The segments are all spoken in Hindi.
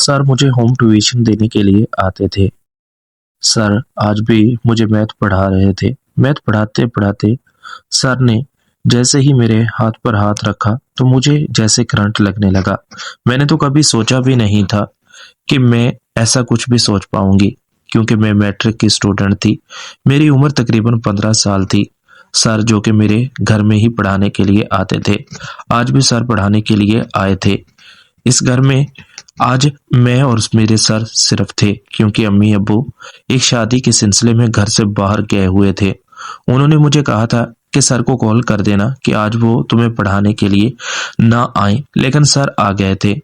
सर मुझे होम ट्यूशन देने के लिए आते थे। सर आज भी मुझे मैथ पढ़ा रहे थे। मैथ पढ़ाते-पढ़ाते सर ने जैसे ही मेरे हाथ पर हाथ रखा तो मुझे जैसे करंट लगने लगा। मैंने तो कभी सोचा भी नहीं था कि मैं ऐसा कुछ भी सोच पाऊँगी, क्योंकि मैं मैट्रिक की स्टूडेंट थी। मेरी उम्र तकरीबन 15 साल थी। सर जो कि मेरे घर में ही पढ़ाने के लिए आते थे, आज भी सर पढ़ाने के लिए आए थे। इस घर में आज मैं और मेरे सर सिर्फ थे, क्योंकि अम्मी अब्बू एक शादी के सिलसिले में घर से बाहर गए हुए थे। उन्होंने मुझे कहा था कि सर को कॉल कर देना कि आज वो तुम्हें पढ़ाने के लिए ना आए, लेकिन सर आ गए थे।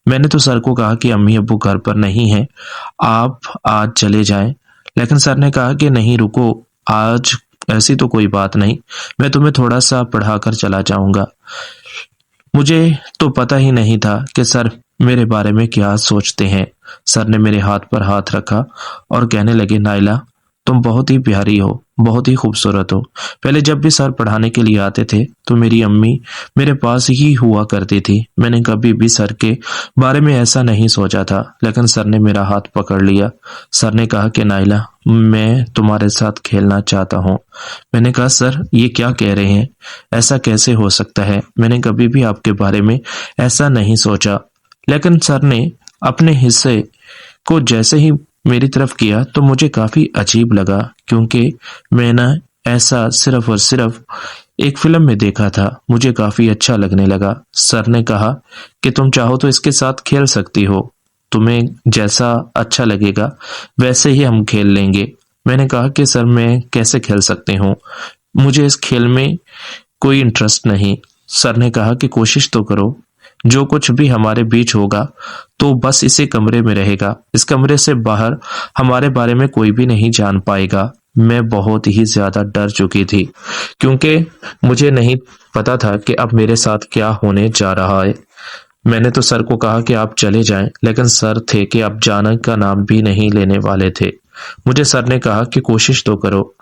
मैंने तो सर को कहा कि अम्मी अब्बू घर पर नहीं हैं, आप आज चले जाएं। लेकिन सर ने कहा कि नहीं रुको, आज ऐसी तो कोई बात नहीं, मैं तुम्हें थोड़ा सा पढ़ा कर चला जाऊंगा। मुझे तो पता ही नहीं था कि सर मेरे बारे में क्या सोचते हैं। सर ने मेरे हाथ पर हाथ रखा और कहने लगे, नाइला तुम बहुत ही प्यारी हो, बहुत ही खूबसूरत हो। पहले जब भी सर पढ़ाने के लिए आते थे तो मेरी अम्मी मेरे पास ही हुआ करती थी। मैंने कभी भी सर के बारे में ऐसा नहीं सोचा था, लेकिन सर ने मेरा हाथ पकड़ लिया। सर ने कहा कि नाइला मैं तुम्हारे साथ खेलना चाहता हूँ। मैंने कहा सर ये क्या कह रहे हैं, ऐसा कैसे हो सकता है, मैंने कभी भी आपके बारे में ऐसा नहीं सोचा। लेकिन सर ने अपने हिस्से को जैसे ही मेरी तरफ किया तो मुझे काफी अजीब लगा, क्योंकि मैंने ऐसा सिर्फ और सिर्फ एक फिल्म में देखा था। मुझे काफी अच्छा लगने लगा। सर ने कहा कि तुम चाहो तो इसके साथ खेल सकती हो, तुम्हें जैसा अच्छा लगेगा वैसे ही हम खेल लेंगे। मैंने कहा कि सर मैं कैसे खेल सकती हूँ, मुझे इस खेल में कोई इंटरेस्ट नहीं। सर ने कहा कि कोशिश तो करो, जो कुछ भी हमारे बीच होगा तो बस इसी कमरे में रहेगा, इस कमरे से बाहर हमारे बारे में कोई भी नहीं जान पाएगा। मैं बहुत ही ज्यादा डर चुकी थी, क्योंकि मुझे नहीं पता था कि अब मेरे साथ क्या होने जा रहा है। मैंने तो सर को कहा कि आप चले जाएं, लेकिन सर थे कि अब जाने का नाम भी नहीं लेने वाले थे। मुझे सर ने कहा कि कोशिश तो करो।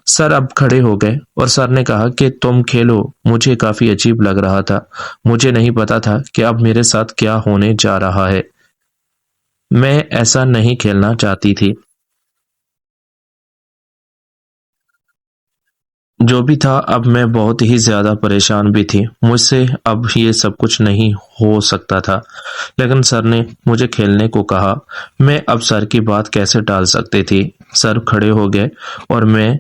सर अब खड़े हो गए और सर ने कहा कि तुम खेलो। मुझे काफी अजीब लग रहा था। मुझे नहीं पता था कि अब मेरे साथ क्या होने जा रहा है। मैं ऐसा नहीं खेलना चाहती थी। जो भी था, अब मैं बहुत ही ज्यादा परेशान भी थी। मुझसे अब ये सब कुछ नहीं हो सकता था, लेकिन सर ने मुझे खेलने को कहा। मैं अब सर की बात कैसे टाल सकती थी। सर खड़े हो गए और मैं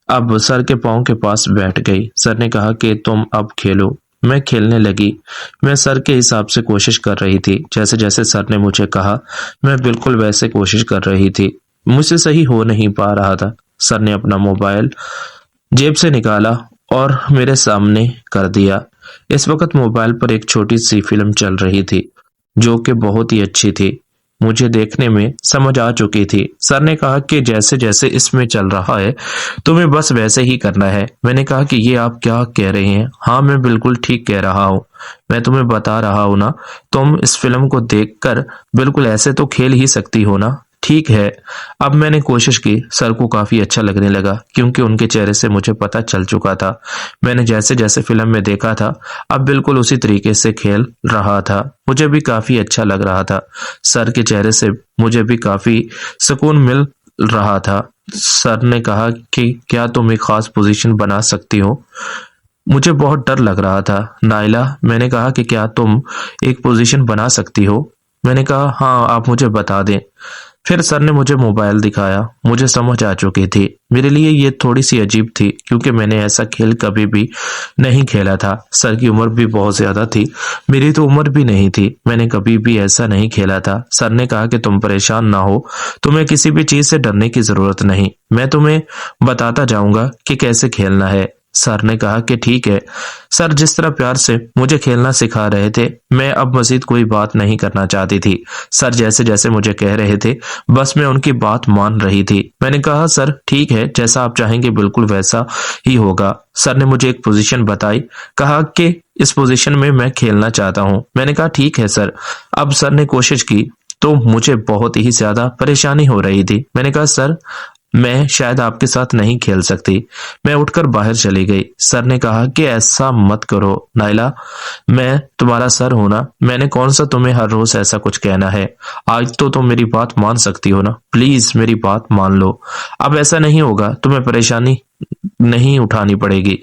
अब सर के पाँव के पास बैठ गई। सर ने कहा कि तुम अब खेलो। मैं खेलने लगी। मैं सर के हिसाब से कोशिश कर रही थी, जैसे जैसे सर ने मुझे कहा मैं बिल्कुल वैसे कोशिश कर रही थी। मुझसे सही हो नहीं पा रहा था। सर ने अपना मोबाइल जेब से निकाला और मेरे सामने कर दिया। इस वक्त मोबाइल पर एक छोटी सी फिल्म चल रही थी, जो कि बहुत ही अच्छी थी। मुझे देखने में समझ आ चुकी थी। सर ने कहा कि जैसे जैसे इसमें चल रहा है तुम्हें बस वैसे ही करना है। मैंने कहा कि ये आप क्या कह रहे हैं। हाँ मैं बिल्कुल ठीक कह रहा हूँ, मैं तुम्हें बता रहा हूँ ना, तुम इस फिल्म को देखकर बिल्कुल ऐसे तो खेल ही सकती हो ना। ठीक है। अब मैंने कोशिश की। सर को काफी अच्छा लगने लगा, क्योंकि उनके चेहरे से मुझे पता चल चुका था। मैंने जैसे जैसे फिल्म में देखा था अब बिल्कुल उसी तरीके से खेल रहा था। मुझे भी काफी अच्छा लग रहा था। सर के चेहरे से मुझे भी काफी सुकून मिल रहा था। सर ने कहा कि क्या तुम एक खास पोजीशन बना सकती हो। मुझे बहुत डर लग रहा था। नाइला, मैंने कहा कि क्या तुम एक पोजीशन बना सकती हो। मैंने कहा हाँ आप मुझे बता दें। फिर सर ने मुझे मोबाइल दिखाया। मुझे समझ आ चुकी थी। मेरे लिए ये थोड़ी सी अजीब थी, क्योंकि मैंने ऐसा खेल कभी भी नहीं खेला था। सर की उम्र भी बहुत ज्यादा थी, मेरी तो उम्र भी नहीं थी। मैंने कभी भी ऐसा नहीं खेला था। सर ने कहा कि तुम परेशान ना हो, तुम्हें किसी भी चीज से डरने की जरूरत नहीं, मैं तुम्हें बताता जाऊंगा कि कैसे खेलना है। सर ने कहा कि ठीक है। सर जिस तरह प्यार से मुझे खेलना सिखा रहे थे, मैं अब मजीद कोई बात नहीं करना चाहती थी। सर जैसे जैसे मुझे कह रहे थे बस मैं उनकी बात मान रही थी। मैंने कहा सर ठीक है, जैसा आप चाहेंगे बिल्कुल वैसा ही होगा। सर ने मुझे एक पोजीशन बताई, कहा कि इस पोजीशन में मैं खेलना चाहता हूँ। मैंने कहा ठीक है सर। अब सर ने कोशिश की तो मुझे बहुत ही ज्यादा परेशानी हो रही थी। मैंने कहा सर मैं शायद आपके साथ नहीं खेल सकती। मैं उठकर बाहर चली गई। सर ने कहा कि ऐसा मत करो नाइला, मैं तुम्हारा सर हूं ना, मैंने कौन सा तुम्हें हर रोज ऐसा कुछ कहना है। आज तो तुम मेरी बात मान सकती हो ना, प्लीज मेरी बात मान लो। अब ऐसा नहीं होगा, तुम्हें परेशानी नहीं उठानी पड़ेगी।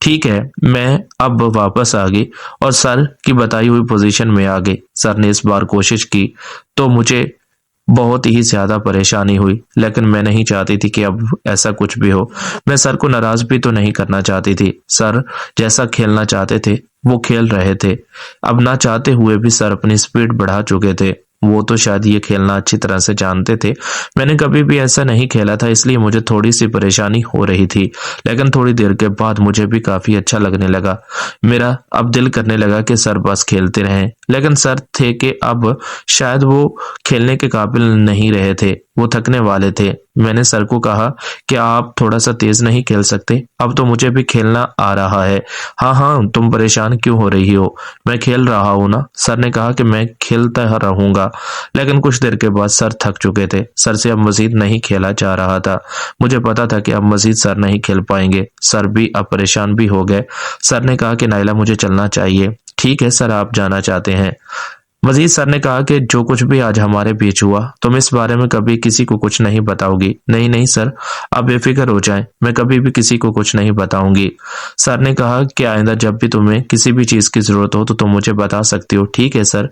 ठीक है, मैं अब वापस आ गई और सर की बताई हुई पोजीशन में आ गई। सर ने इस बार कोशिश की तो मुझे बहुत ही ज्यादा परेशानी हुई, लेकिन मैं नहीं चाहती थी कि अब ऐसा कुछ भी हो। मैं सर को नाराज भी तो नहीं करना चाहती थी। सर जैसा खेलना चाहते थे वो खेल रहे थे। अब ना चाहते हुए भी सर अपनी स्पीड बढ़ा चुके थे। वो तो शायद ये खेलना अच्छी तरह से जानते थे। मैंने कभी भी ऐसा नहीं खेला था, इसलिए मुझे थोड़ी सी परेशानी हो रही थी। लेकिन थोड़ी देर के बाद मुझे भी काफी अच्छा लगने लगा। मेरा अब दिल करने लगा कि सर बस खेलते रहें, लेकिन सर थे कि अब शायद वो खेलने के काबिल नहीं रहे थे, वो थकने वाले थे। मैंने सर को कहा कि आप थोड़ा सा तेज नहीं खेल सकते, अब तो मुझे भी खेलना आ रहा है। हाँ हाँ, तुम परेशान क्यों हो रही हो, मैं खेल रहा हूं ना। सर ने कहा कि मैं खेलता रहूंगा। लेकिन कुछ देर के बाद सर थक चुके थे। सर से अब मजीद नहीं खेला जा रहा था। मुझे पता था कि अब मजीद सर नहीं खेल पाएंगे। सर भी अब परेशान भी हो गए। सर ने कहा कि नाइला मुझे चलना चाहिए। ठीक है सर, आप जाना चाहते हैं। मजीद सर ने कहा कि जो कुछ भी आज हमारे बीच हुआ, तुम इस बारे में कभी किसी को कुछ नहीं बताओगी। नहीं नहीं सर, आप बेफिक्र हो जाएं, मैं कभी भी किसी को कुछ नहीं बताऊंगी। सर ने कहा कि आइंदा जब भी तुम्हें किसी भी चीज की जरूरत हो तो तुम मुझे बता सकती हो। ठीक है सर।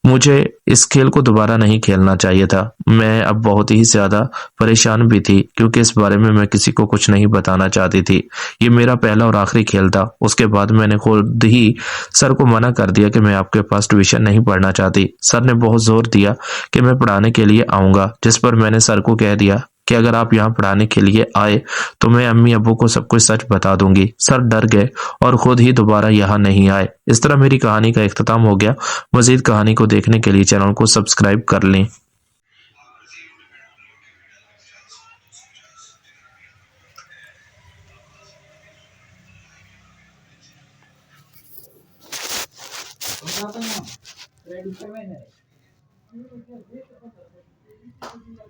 मुझे इस खेल को दोबारा नहीं खेलना चाहिए था। मैं अब बहुत ही ज्यादा परेशान भी थी, क्योंकि इस बारे में मैं किसी को कुछ नहीं बताना चाहती थी। ये मेरा पहला और आखिरी खेल था। उसके बाद मैंने खुद ही सर को मना कर दिया कि मैं आपके पास ट्यूशन नहीं पढ़ना चाहती। सर ने बहुत जोर दिया कि मैं पढ़ाने के लिए आऊंगा, जिस पर मैंने सर को कह दिया कि अगर आप यहाँ पढ़ाने के लिए आए तो मैं अम्मी अब्बू को सब कुछ सच बता दूंगी। सर डर गए और खुद ही दोबारा यहाँ नहीं आए। इस तरह मेरी कहानी का इख्तिताम हो गया। मजीद कहानी को देखने के लिए चैनल को सब्सक्राइब कर लें।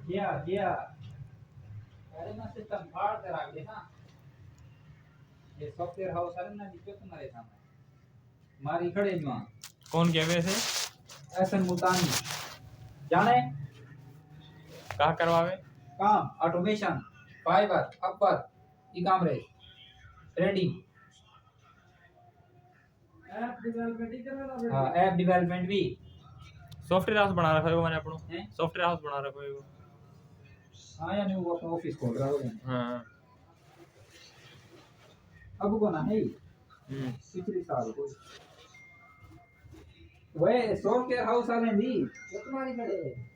गया गया अरे ना सिस्टम फाड़ कर आ गया ना। ये सॉफ्टवेयर हाउस है ना, जिसको तुम्हारे सामने मारी खड़े में कौन गया वैसे? एहसन मुल्तानी जाने कहा करवावे? काम ऑटोमेशन फाइबर अपर ई कामरे ट्रेडिंग ऐप डेवलपमेंट ही करना था। हां ऐप डेवलपमेंट भी सॉफ्टवेयर हाउस बना रखा है वो मैंने अपनो हैं। सॉफ्टवेयर हाउस बना रखा है वो। हां यानी वो अपना ऑफिस खोल रहा है। हाँ। अब को ना है पिछले साल को वे सॉफ्टवेयर हाउस वाले दी वो तुम्हारी खड़े है।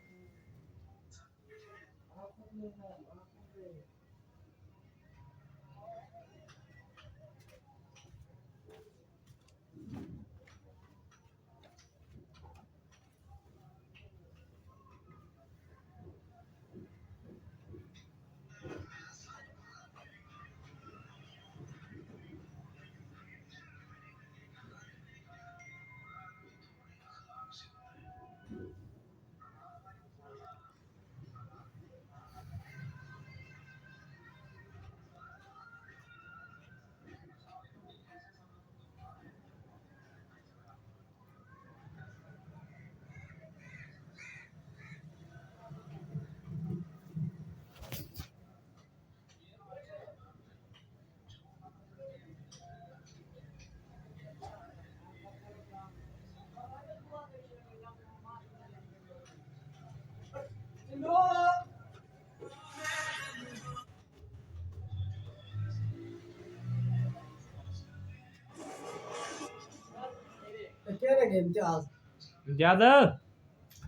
क्या लगे इम्तियाज ज्यादा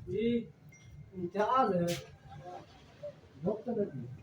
ये इम्तियाज है डॉक्टर है।